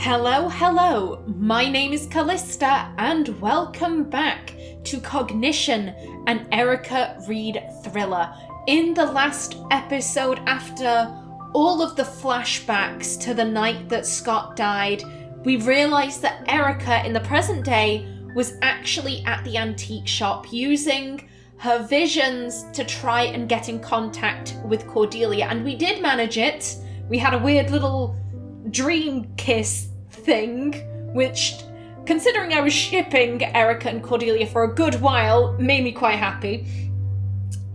Hello, hello, my name is Callista and welcome back to Cognition, an Erica Reed thriller. In the last episode, after all of the flashbacks to the night that Scott died, we realised that Erica in the present day was actually at the antique shop using her visions to try and get in contact with Cordelia, and we did manage it. We had a weird little dream kiss thing, which, considering I was shipping Erica and Cordelia for a good while, made me quite happy.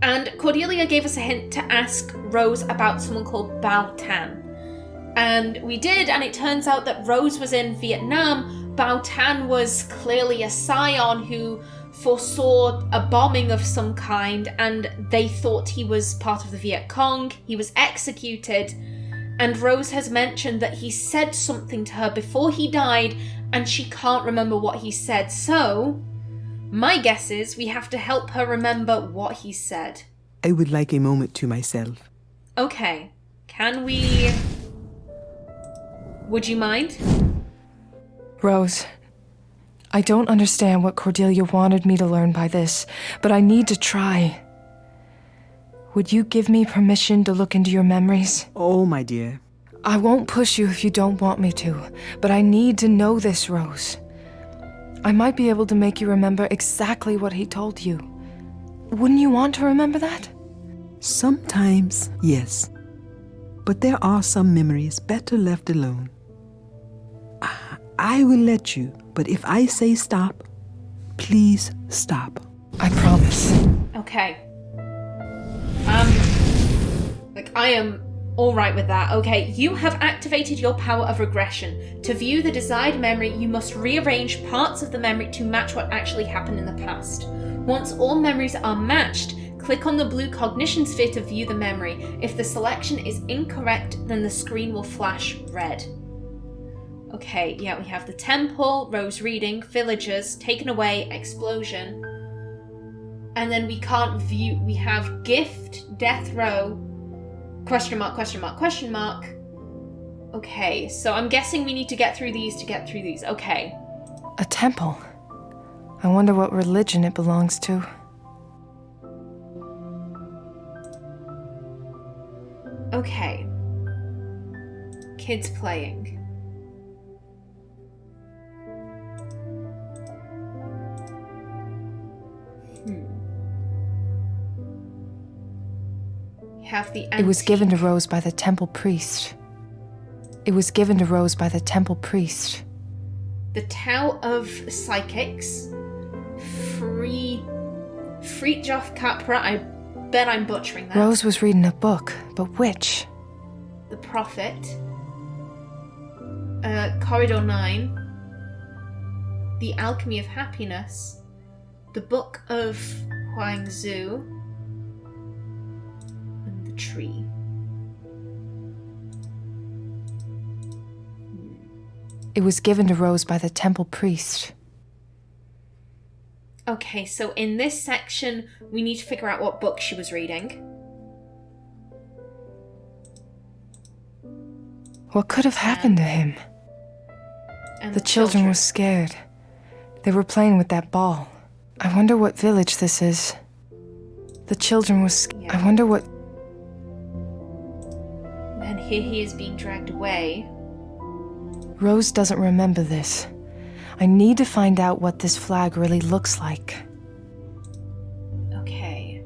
And Cordelia gave us a hint to ask Rose about someone called Bao-Thanh. And we did, and it turns out that Rose was in Vietnam. Bao-Thanh was clearly a scion who foresaw a bombing of some kind, and they thought he was part of the Viet Cong. He was executed. And Rose has mentioned that he said something to her before he died, and she can't remember what he said. So, my guess is we have to help her remember what he said. I would like a moment to myself. Okay. Can we... Would you mind? Rose, I don't understand what Cordelia wanted me to learn by this, but I need to try. Would you give me permission to look into your memories? Oh, my dear. I won't push you if you don't want me to, but I need to know this, Rose. I might be able to make you remember exactly what he told you. Wouldn't you want to remember that? Sometimes, yes. But there are some memories better left alone. I will let you, but if I say stop, please stop. I promise. Okay. I am alright with that. Okay, you have activated your power of regression. To view the desired memory, you must rearrange parts of the memory to match what actually happened in the past. Once all memories are matched, click on the blue cognition sphere to view the memory. If the selection is incorrect, then the screen will flash red. Okay, yeah, we have the temple, Rose reading, villagers, taken away, explosion. And then we can't view, we have gift, death row, question mark, question mark, question mark. Okay, so I'm guessing we need to get through these to get through these. Okay. A temple? I wonder what religion it belongs to. Okay. Kids playing. Have the antique. It was given to Rose by the temple priest. It was given to Rose by the temple priest. The Tao of Psychics. Fritjof Capra. I bet I'm butchering that. Rose was reading a book, but which? The Prophet. Corridor 9. The Alchemy of Happiness. The Book of Huangzu. Tree. It was given to Rose by the temple priest. Okay, so in this section, we need to figure out what book she was reading. What could have happened to him? And the children were scared. They were playing with that ball. I wonder what village this is. The children were scared. Yeah. I wonder what... And here he is being dragged away. Rose doesn't remember this. I need to find out what this flag really looks like. Okay.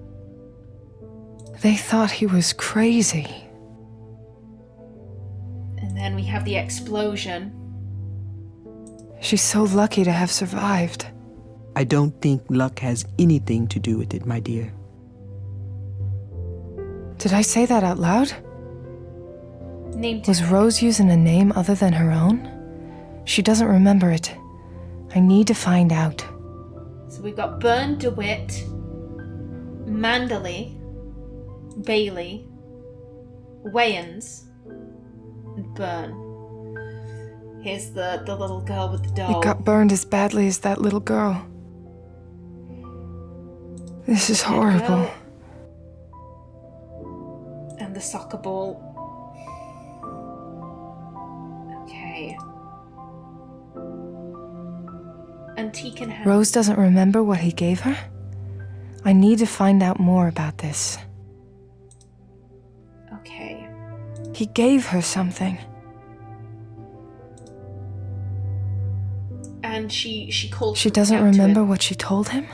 They thought he was crazy. And then we have the explosion. She's so lucky to have survived. I don't think luck has anything to do with it, my dear. Did I say that out loud? Name Was Rose using a name other than her own? She doesn't remember it. I need to find out. So we've got Byrne DeWitt, Manderley, Bailey, Wayans, and Byrne. Here's the little girl with the doll. It got burned as badly as that little girl. This is horrible. And the soccer ball. Okay. Antique and hand. Rose doesn't remember what he gave her? I need to find out more about this. Okay. He gave her something. And she called. She doesn't remember what she told him?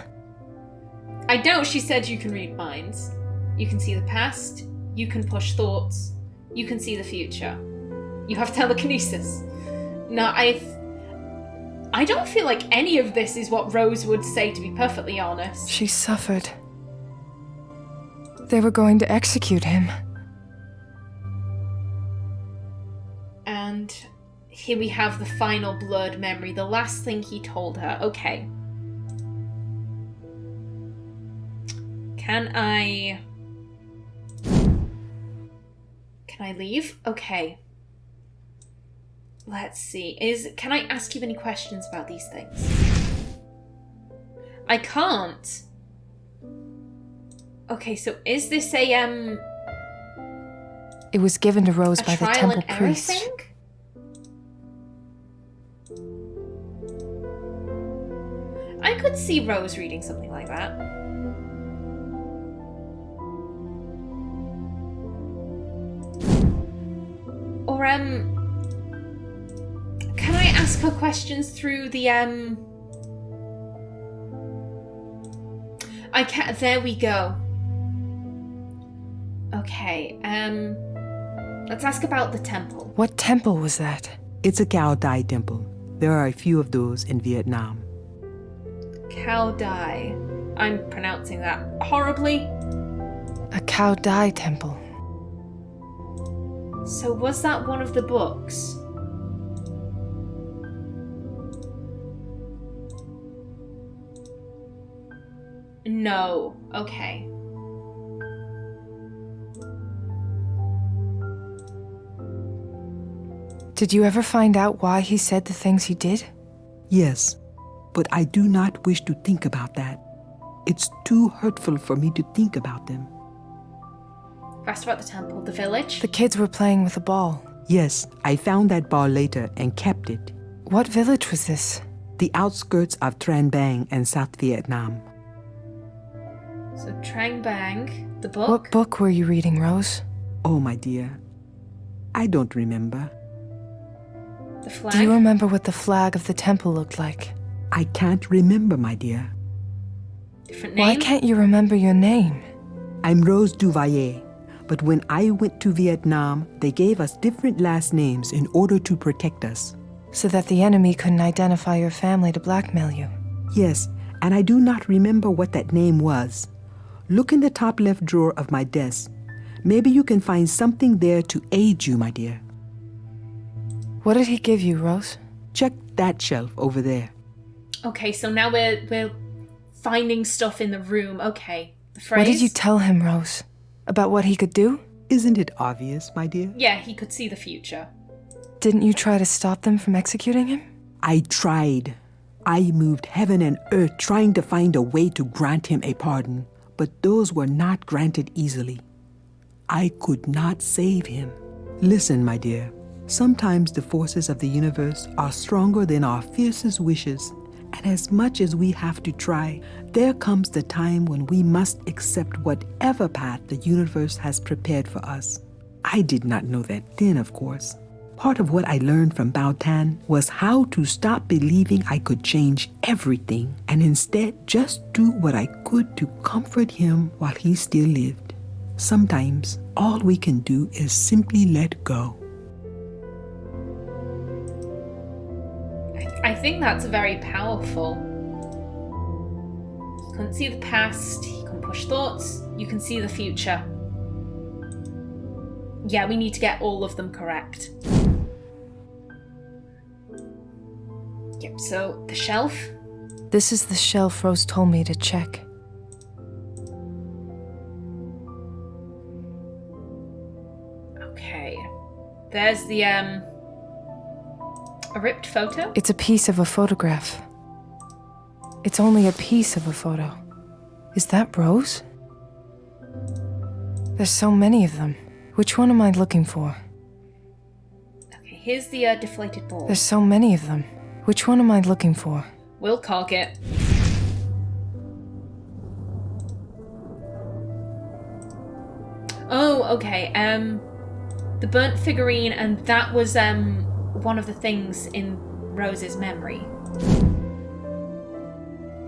I doubt she said you can read minds. You can see the past, you can push thoughts, you can see the future. You have telekinesis. No, I don't feel like any of this is what Rose would say, to be perfectly honest. She suffered. They were going to execute him. And here we have the final blurred memory, the last thing he told her. Okay. Can I leave? Okay. Let's see. Can I ask you any questions about these things? I can't. Okay, so is this a It was given to Rose by the trial temple and error priest. thing? I could see Rose reading something like that. Or can I ask her questions through the I can't. There we go. Okay. Let's ask about the temple. What temple was that? It's a Cao Dai temple. There are a few of those in Vietnam. Cao Dai. I'm pronouncing that horribly. A Cao Dai temple. So was that one of the books? No. Okay. Did you ever find out why he said the things he did? Yes, but I do not wish to think about that. It's too hurtful for me to think about them. Asked about the temple, the village. The kids were playing with a ball. Yes, I found that ball later and kept it. What village was this? The outskirts of Trang Bang and South Vietnam. So Trang Bang, the book. What book were you reading, Rose? Oh, my dear. I don't remember. The flag. Do you remember what the flag of the temple looked like? I can't remember, my dear. Different name. Why can't you remember your name? I'm Rose Duvalier, but when I went to Vietnam, they gave us different last names in order to protect us. So that the enemy couldn't identify your family to blackmail you. Yes, and I do not remember what that name was. Look in the top left drawer of my desk. Maybe you can find something there to aid you, my dear. What did he give you, Rose? Check that shelf over there. Okay, so now we're finding stuff in the room. Okay. The phrase. What did you tell him, Rose? About what he could do? Isn't it obvious, my dear? Yeah, he could see the future. Didn't you try to stop them from executing him? I tried. I moved heaven and earth trying to find a way to grant him a pardon, but those were not granted easily. I could not save him. Listen, my dear. Sometimes the forces of the universe are stronger than our fiercest wishes, and as much as we have to try, there comes the time when we must accept whatever path the universe has prepared for us. I did not know that then, of course. Part of what I learned from Bao-Thanh was how to stop believing I could change everything and instead just do what I could to comfort him while he still lived. Sometimes all we can do is simply let go. I think that's very powerful. You couldn't see the past, you can push thoughts, you can see the future. Yeah, we need to get all of them correct. Yep, so the shelf. This is the shelf Rose told me to check. Okay. There's the, a ripped photo? It's a piece of a photograph. It's only a piece of a photo. Is that Rose? There's so many of them. Which one am I looking for? Okay, here's the deflated ball. There's so many of them. Which one am I looking for? We'll cog it. Oh, okay. The burnt figurine, and that was one of the things in Rose's memory.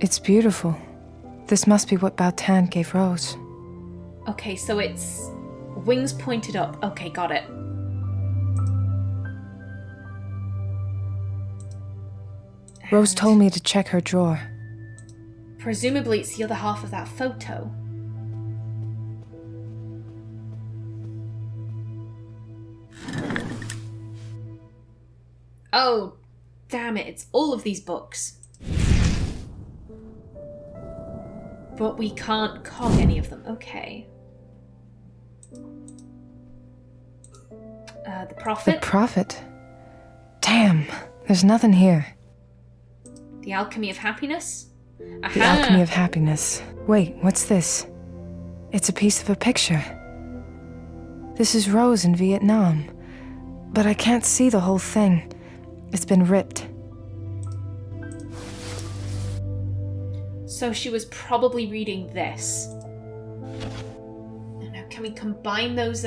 It's beautiful. This must be what Bao-Thanh gave Rose. Okay, so it's wings pointed up. Okay, got it. Rose told me to check her drawer. Presumably it's the other half of that photo. Oh, damn it, it's all of these books. But we can't cog any of them. Okay. The Prophet. The Prophet? Damn, there's nothing here. The Alchemy of Happiness? Aha! The Alchemy of Happiness. Wait, what's this? It's a piece of a picture. This is Rose in Vietnam. But I can't see the whole thing. It's been ripped. So she was probably reading this. Now, can we combine those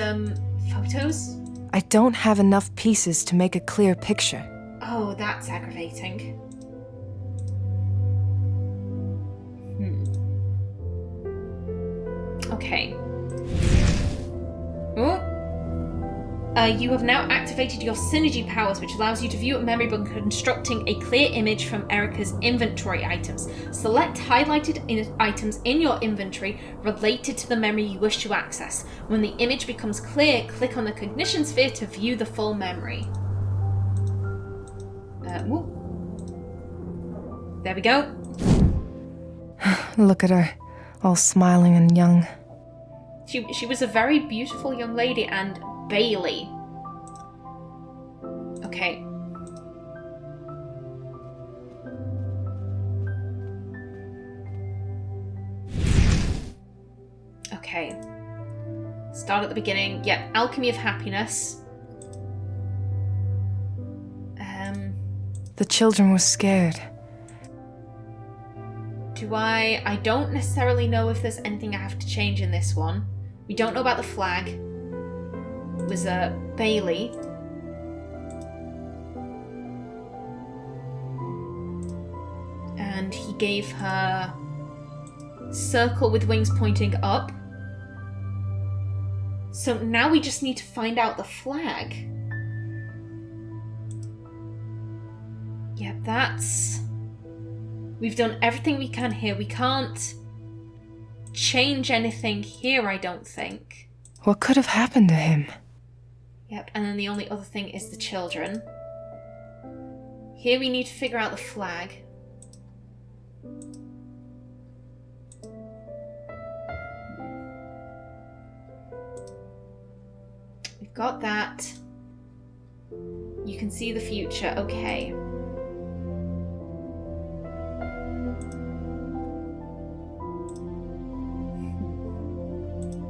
photos? I don't have enough pieces to make a clear picture. Oh, that's aggravating. Okay. Oh. You have now activated your synergy powers, which allows you to view a memory by constructing a clear image from Erica's inventory items. Select highlighted items in your inventory related to the memory you wish to access. When the image becomes clear, click on the Cognition sphere to view the full memory. There we go. Look at her, all smiling and young. She was a very beautiful young lady, and Bailey. Okay. Okay. Start at the beginning. Yep, Alchemy of Happiness. The children were scared. I don't necessarily know if there's anything I have to change in this one. We don't know about the flag. It was Bailey. And he gave her circle with wings pointing up. So now we just need to find out the flag. Yeah, that's... We've done everything we can here. We can't change anything here, I don't think. What could have happened to him? Yep, and then the only other thing is the children. Here we need to figure out the flag. We've got that. You can see the future. Okay.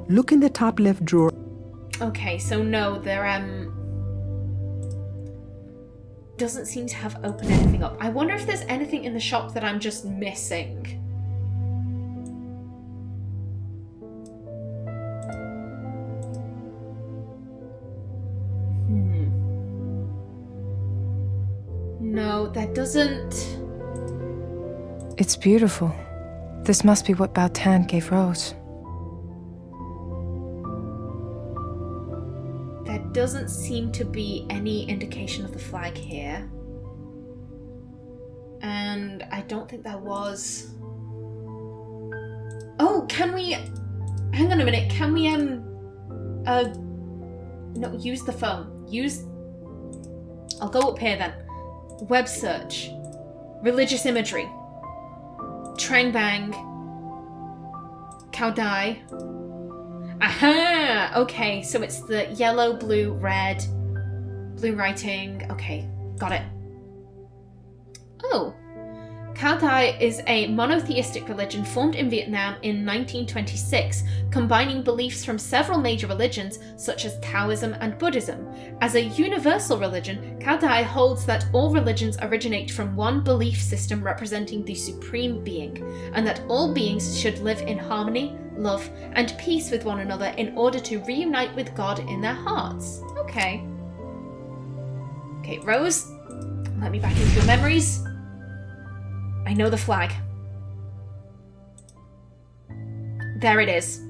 Look in the top left drawer. Okay, so no, there doesn't seem to have opened anything up. I wonder if there's anything in the shop that I'm just missing. No, that doesn't... It's beautiful. This must be what Bao-Thanh gave Rose. Doesn't seem to be any indication of the flag here. And I don't think there was... Oh, can we... Hang on a minute, can we, no, use the phone. I'll go up here then. Web search. Religious imagery. Trang Bang. Cao Dai. Aha! Okay, so it's the yellow, blue, red, blue writing. Okay, got it. Oh, Cao Dai is a monotheistic religion formed in Vietnam in 1926, combining beliefs from several major religions such as Taoism and Buddhism. As a universal religion, Cao Dai holds that all religions originate from one belief system representing the supreme being, and that all beings should live in harmony, love, and peace with one another in order to reunite with God in their hearts. Okay, Rose, let me back into your memories. I know the flag. There it is.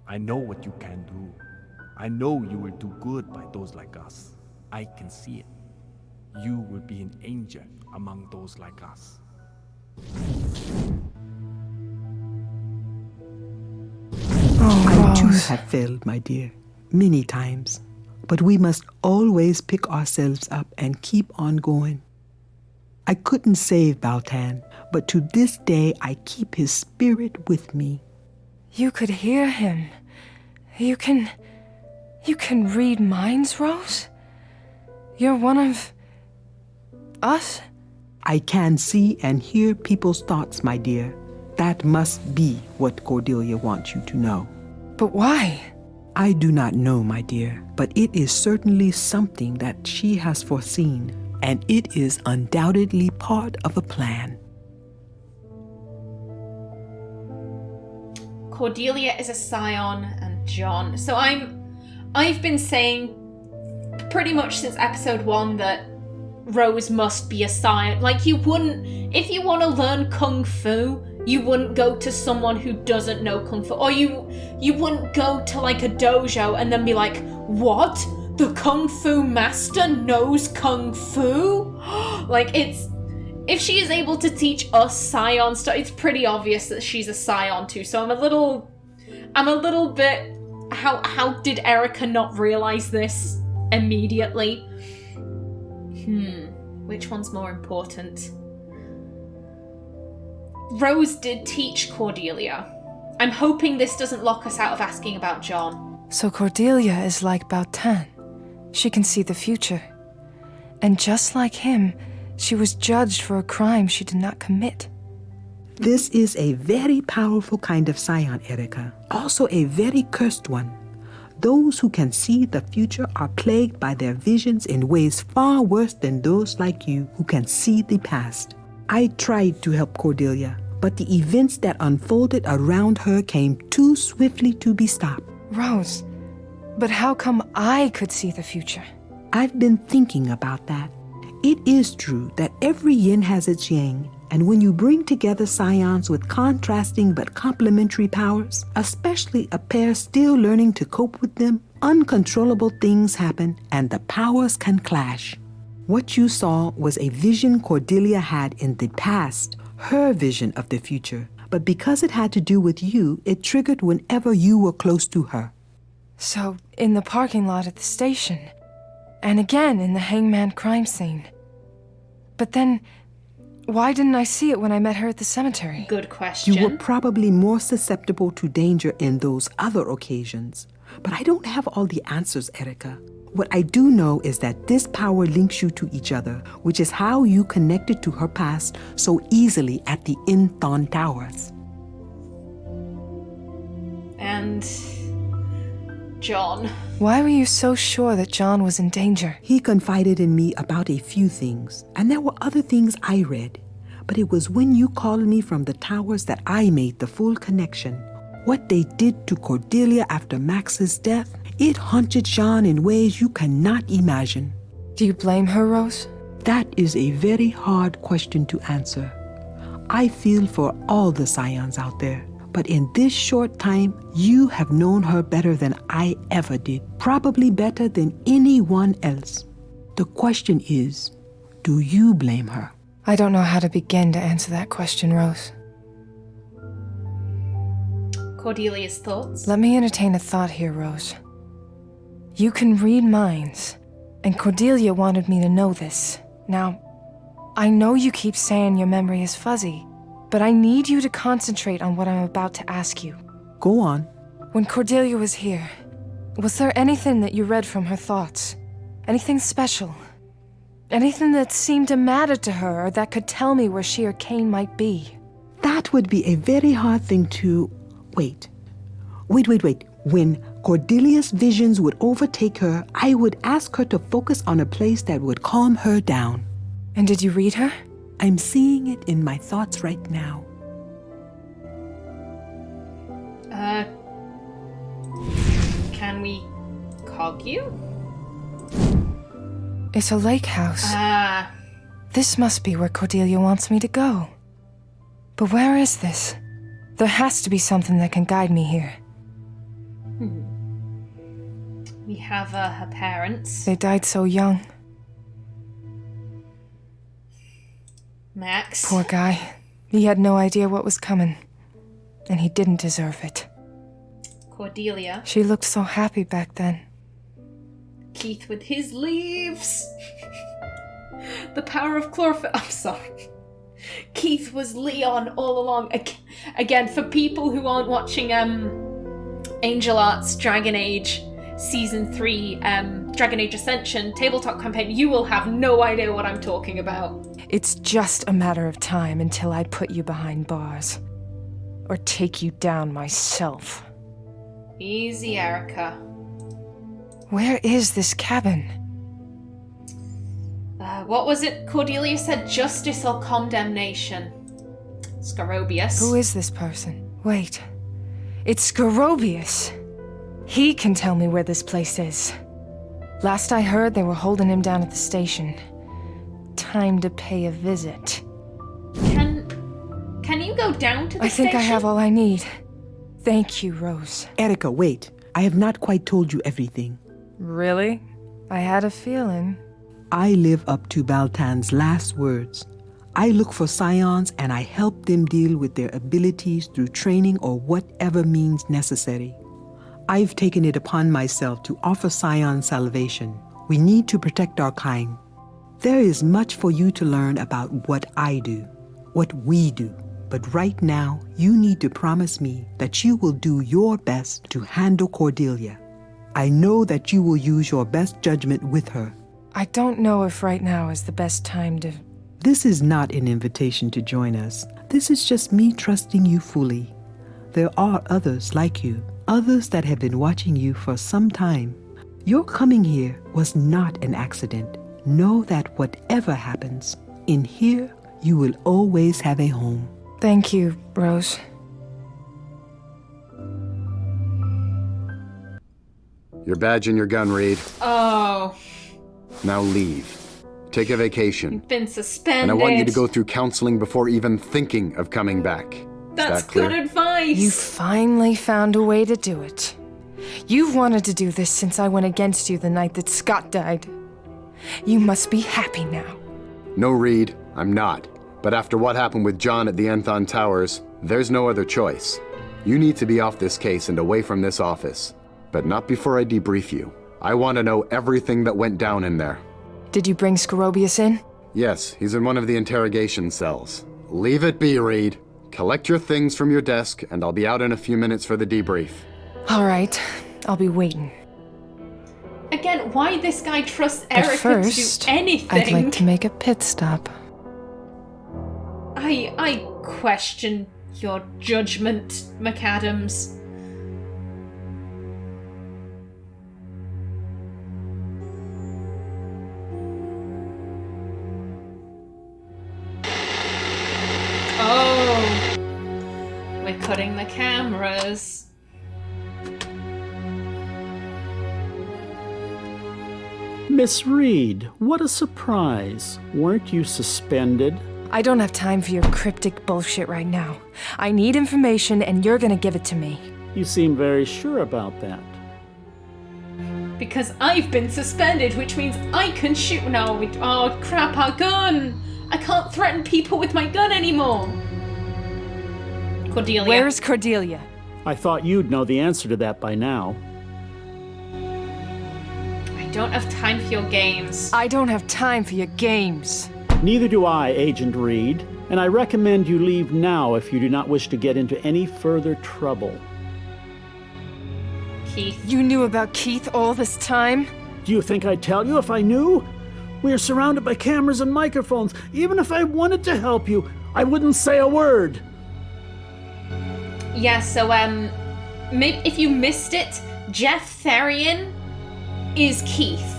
I know what you can do. I know you will do good by those like us. I can see it. You will be an angel among those like us. I too have failed, my dear, many times. But we must always pick ourselves up and keep on going. I couldn't save Bao-Thanh, but to this day I keep his spirit with me. You could hear him. You can read minds, Rose? You're one of us? I can see and hear people's thoughts, my dear. That must be what Cordelia wants you to know. But why? I do not know, my dear, but it is certainly something that she has foreseen, and it is undoubtedly part of a plan. Cordelia is a scion and John. So I've been saying pretty much since episode 1 that Rose must be a scion. Like, you wouldn't, if you want to learn Kung Fu, you wouldn't go to someone who doesn't know Kung Fu. Or you wouldn't go to like a dojo and then be like, what? The Kung Fu master knows Kung Fu? Like, if she is able to teach us scion stuff, it's pretty obvious that she's a scion too. So I'm a little bit, how did Erica not realize this immediately? Which one's more important? Rose did teach Cordelia. I'm hoping this doesn't lock us out of asking about John. So Cordelia is like Bao-Thanh. She can see the future. And just like him, she was judged for a crime she did not commit. This is a very powerful kind of scion, Erica. Also a very cursed one. Those who can see the future are plagued by their visions in ways far worse than those like you who can see the past. I tried to help Cordelia, but the events that unfolded around her came too swiftly to be stopped. Rose, but how come I could see the future? I've been thinking about that. It is true that every yin has its yang, and when you bring together scions with contrasting but complementary powers, especially a pair still learning to cope with them, uncontrollable things happen and the powers can clash. What you saw was a vision Cordelia had in the past, her vision of the future, But because it had to do with you, it triggered whenever you were close to her. So, in the parking lot at the station, and again in the hangman crime scene. But then, why didn't I see it when I met her at the cemetery? Good question. You were probably more susceptible to danger in those other occasions. But I don't have all the answers, Erica. What I do know is that this power links you to each other, which is how you connected to her past so easily at the Enthon Towers. And John. Why were you so sure that John was in danger? He confided in me about a few things, and there were other things I read. But it was when you called me from the towers that I made the full connection. What they did to Cordelia after Max's death, it haunted Jean in ways you cannot imagine. Do you blame her, Rose? That is a very hard question to answer. I feel for all the Scions out there, but in this short time, you have known her better than I ever did, probably better than anyone else. The question is, do you blame her? I don't know how to begin to answer that question, Rose. Cordelia's thoughts? Let me entertain a thought here, Rose. You can read minds, and Cordelia wanted me to know this. Now, I know you keep saying your memory is fuzzy, but I need you to concentrate on what I'm about to ask you. Go on. When Cordelia was here, was there anything that you read from her thoughts? Anything special? Anything that seemed to matter to her or that could tell me where she or Kane might be? That would be a very hard thing to... Wait. When Cordelia's visions would overtake her, I would ask her to focus on a place that would calm her down. And did you read her? I'm seeing it in my thoughts right now. Can we cog you? It's a lake house. Ah. This must be where Cordelia wants me to go. But where is this? There has to be something that can guide me here. We have her parents. They died so young. Max. Poor guy. He had no idea what was coming. And he didn't deserve it. Cordelia. She looked so happy back then. Keith with his leaves. The power of chlorophyll. I'm sorry. Keith was Leon all along. Again, for people who aren't watching Angel Art's Dragon Age Season 3, Dragon Age Ascension tabletop campaign, you will have no idea what I'm talking about. It's just a matter of time until I put you behind bars. Or take you down myself. Easy, Erica. Where is this cabin? What was it Cordelia said? Justice or condemnation? Scarobius. Who is this person? Wait. It's Scarobius. He can tell me where this place is. Last I heard, they were holding him down at the station. Time to pay a visit. Can you go down to the station? I think I have all I need. Thank you, Rose. Erica, wait. I have not quite told you everything. Really? I had a feeling. I live up to Bao-Thanh last words. I look for Scions and I help them deal with their abilities through training or whatever means necessary. I've taken it upon myself to offer Scion salvation. We need to protect our kind. There is much for you to learn about what I do, what we do. But right now, you need to promise me that you will do your best to handle Cordelia. I know that you will use your best judgment with her. I don't know if right now is the best time to... This is not an invitation to join us. This is just me trusting you fully. There are others like you, others that have been watching you for some time. Your coming here was not an accident. Know that whatever happens, in here, you will always have a home. Thank you, Rose. Your badge and your gun, Reed. Oh. Now leave. Take a vacation. You've been suspended. And I want you to go through counseling before even thinking of coming back. That's Is that clear? good advice. You finally found a way to do it. You've wanted to do this since I went against you the night that Scott died. You must be happy now. No, Reed, I'm not. But after what happened with John at the Enthon Towers, There's no other choice. You need to be off this case and away from this office. But not before I debrief you. I want to know everything that went down in there. Did you bring Scorobius in? Yes, he's in one of the interrogation cells. Leave it be, Reed. Collect your things from your desk, and I'll be out in a few minutes for the debrief. All right, I'll be waiting. Again, why this guy trusts But Erica first, to do anything? I'd like to make a pit stop. I question your judgment, McAdams. Oh, we're cutting the cameras. Miss Reed, what a surprise. Weren't you suspended? I don't have time for your cryptic bullshit right now. I need information, and you're gonna give it to me. You seem very sure about that. Because I've been suspended, which means I can shoot now. Oh crap, our gun! I can't threaten people with my gun anymore. Cordelia. Where is Cordelia? I thought you'd know the answer to that by now. I don't have time for your games. I don't have time for your games. Neither do I, Agent Reed, and I recommend you leave now if you do not wish to get into any further trouble. Keith. You knew about Keith all this time? Do you think I'd tell you if I knew? We are surrounded by cameras and microphones. Even if I wanted to help you, I wouldn't say a word. Yeah, so, maybe if you missed it, Jeff Therian is Keith.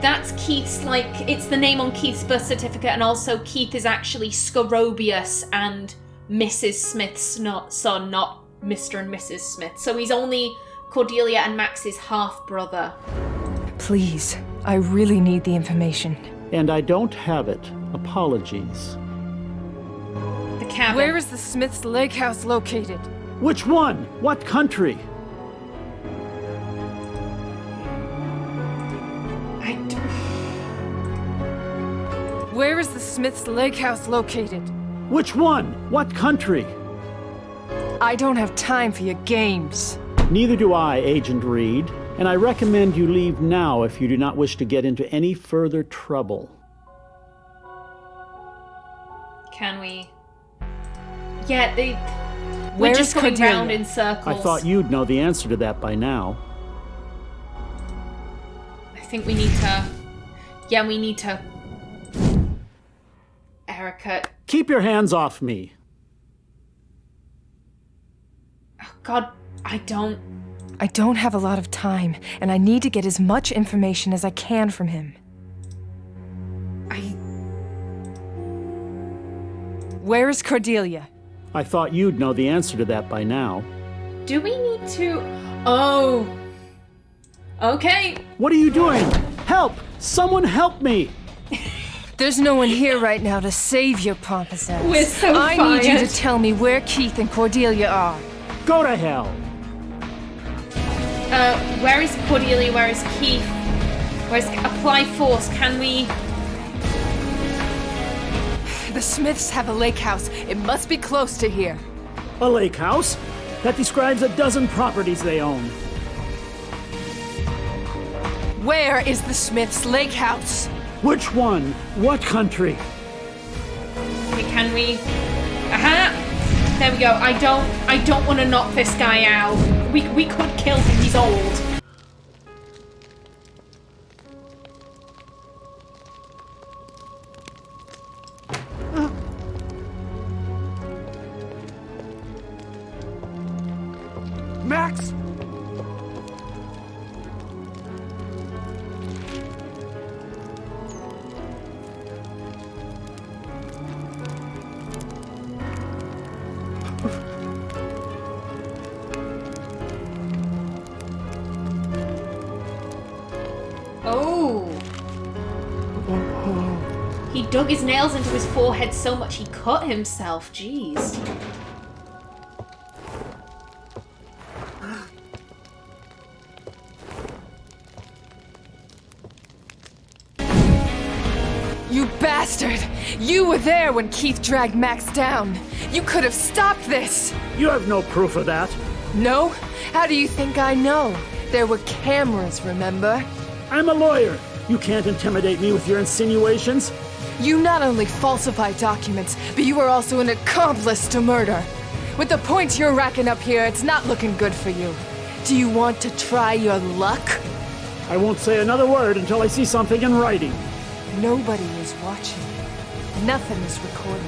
That's Keith's, it's the name on Keith's birth certificate, and also Keith is actually Scorobius and Mrs. Smith's son, not Mr. and Mrs. Smith. So he's only Cordelia and Max's half-brother. Please, I really need the information. And I don't have it. Apologies. The cabin. Where is the Smith's lake house located? Which one? What country? Where is the Smith's lake house located? Which one? What country? I don't have time for your games. Neither do I, Agent Reed, and I recommend you leave now if you do not wish to get into any further trouble. Can we? Yeah, we're Where just is going Cordelia? round in circles. I thought you'd know the answer to that by now. I think we need to... Yeah, we need to... Erica... Keep your hands off me. Oh, God, I don't have a lot of time, and I need to get as much information as I can from him. Where is Cordelia? I thought you'd know the answer to that by now. Do we need to... Oh. Okay. What are you doing? Help! Someone help me! There's no one here right now to save your pompous ass. We're so I need you to fired. tell me where Keith and Cordelia are. Go to hell! Where is Cordelia? Where is Keith? Where's apply force? Can we... The Smiths have a lake house. It must be close to here. A lake house? That describes a dozen properties they own. Where is the Smiths' lake house? Which one? What country? Okay, can we... Aha! There we go. I don't want to knock this guy out. We could kill him. He's old. Max! Oh. He dug his nails into his forehead so much he cut himself. Jeez. You bastard! You were there when Keith dragged Max down. You could have stopped this. You have no proof of that. No? How do you think I know? There were cameras, remember? I'm a lawyer. You can't intimidate me with your insinuations. You not only falsified documents, but you were also an accomplice to murder. With the points you're racking up here, it's not looking good for you. Do you want to try your luck? I won't say another word until I see something in writing. Nobody is watching. Nothing is recorded.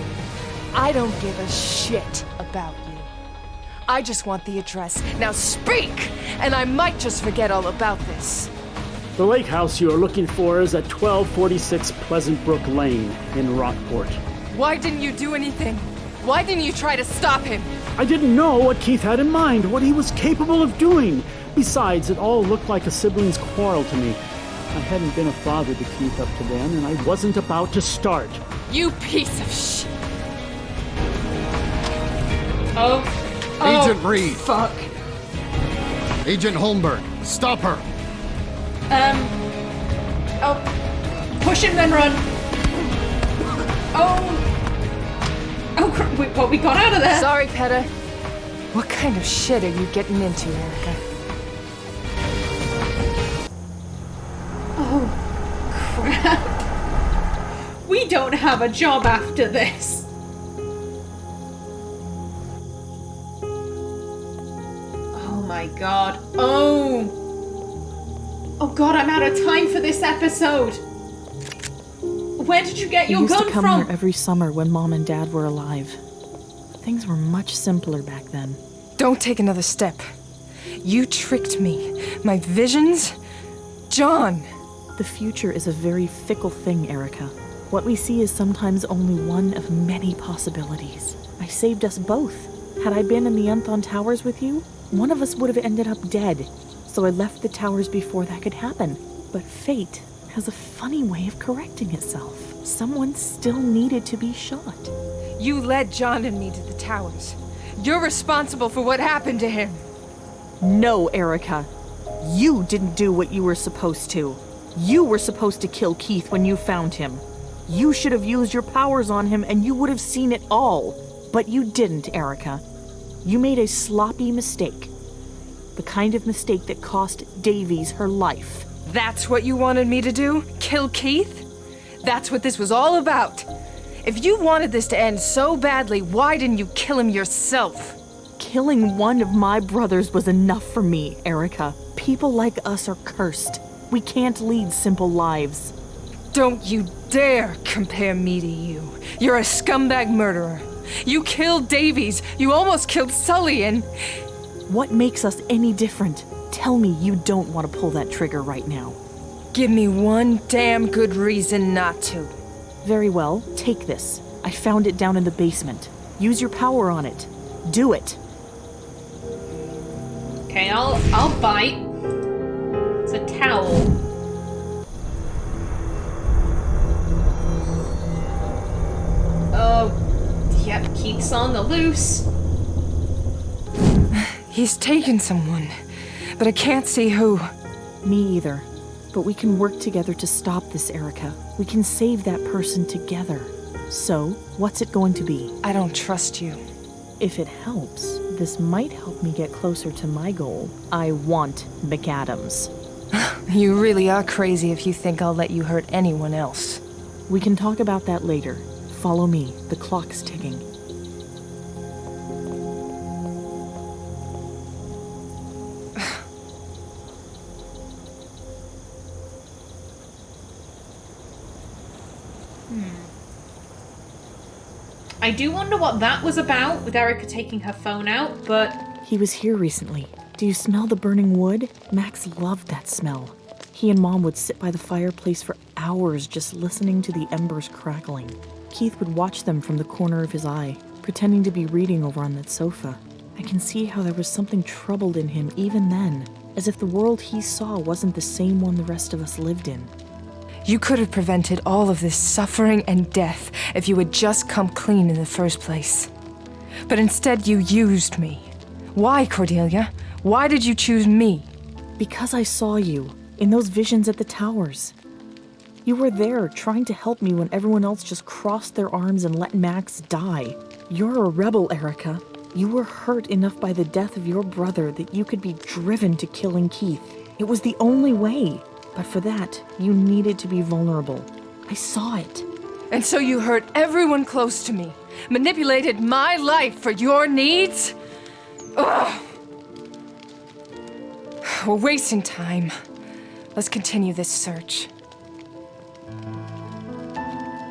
I don't give a shit about you. I just want the address. Now speak! And I might just forget all about this. The lake house you are looking for is at 1246 Pleasant Brook Lane in Rockport. Why didn't you do anything? Why didn't you try to stop him? I didn't know what Keith had in mind, what he was capable of doing. Besides, it all looked like a sibling's quarrel to me. I hadn't been a father to Keith up to then, and I wasn't about to start. You piece of shit. Agent Reed. Fuck. Agent Holmberg, stop her. Push him then run. What, we got out of there? Sorry, Peta. What kind of shit are you getting into, Erica? Oh, crap. We don't have a job after this. Oh my god. Oh god, I'm out of time for this episode. Where did you get your gun I used to come from? here every summer when Mom and Dad were alive. Things were much simpler back then. Don't take another step. You tricked me. My visions? John! The future is a very fickle thing, Erica. What we see is sometimes only one of many possibilities. I saved us both. Had I been in the Unthon Towers with you, one of us would have ended up dead. So I left the towers before that could happen. But fate has a funny way of correcting itself. Someone still needed to be shot. You led John and me to the towers. You're responsible for what happened to him. No, Erica. You didn't do what you were supposed to. You were supposed to kill Keith when you found him. You should have used your powers on him and you would have seen it all. But you didn't, Erica. You made a sloppy mistake. The kind of mistake that cost Davies her life. That's what you wanted me to do? Kill Keith? That's what this was all about. If you wanted this to end so badly, why didn't you kill him yourself? Killing one of my brothers was enough for me, Erica. People like us are cursed. We can't lead simple lives. Don't you dare compare me to you. You're a scumbag murderer. You killed Davies. You almost killed Sully and... What makes us any different? Tell me you don't want to pull that trigger right now. Give me one damn good reason not to. Very well, take this. I found it down in the basement. Use your power on it. Do it. Okay, I'll bite. It's a towel. Oh, yep, Keith's on the loose. He's taken someone, but I can't see who. Me either. But we can work together to stop this, Erica. We can save that person together. So, what's it going to be? I don't trust you. If it helps, this might help me get closer to my goal. I want McAdams. You really are crazy if you think I'll let you hurt anyone else. We can talk about that later. Follow me. The clock's ticking. I do wonder what that was about, with Erica taking her phone out, but... He was here recently. Do you smell the burning wood? Max loved that smell. He and Mom would sit by the fireplace for hours just listening to the embers crackling. Keith would watch them from the corner of his eye, pretending to be reading over on that sofa. I can see how there was something troubled in him even then, as if the world he saw wasn't the same one the rest of us lived in. You could have prevented all of this suffering and death if you had just come clean in the first place. But instead you used me. Why, Cordelia? Why did you choose me? Because I saw you, in those visions at the towers. You were there, trying to help me when everyone else just crossed their arms and let Max die. You're a rebel, Erica. You were hurt enough by the death of your brother that you could be driven to killing Keith. It was the only way. But for that, you needed to be vulnerable. I saw it. And so you hurt everyone close to me, manipulated my life for your needs? Ugh. We're wasting time. Let's continue this search.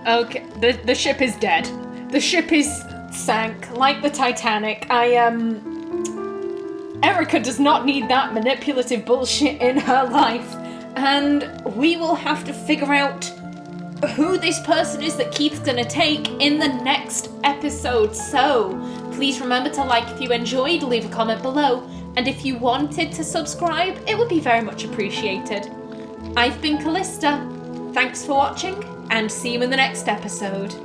Okay, the ship is dead. The ship is sank, like the Titanic. Erica does not need that manipulative bullshit in her life. And we will have to figure out who this person is that Keith's gonna take in the next episode. So, please remember to like if you enjoyed, leave a comment below, and if you wanted to subscribe, it would be very much appreciated. I've been Callista. Thanks for watching, and see you in the next episode.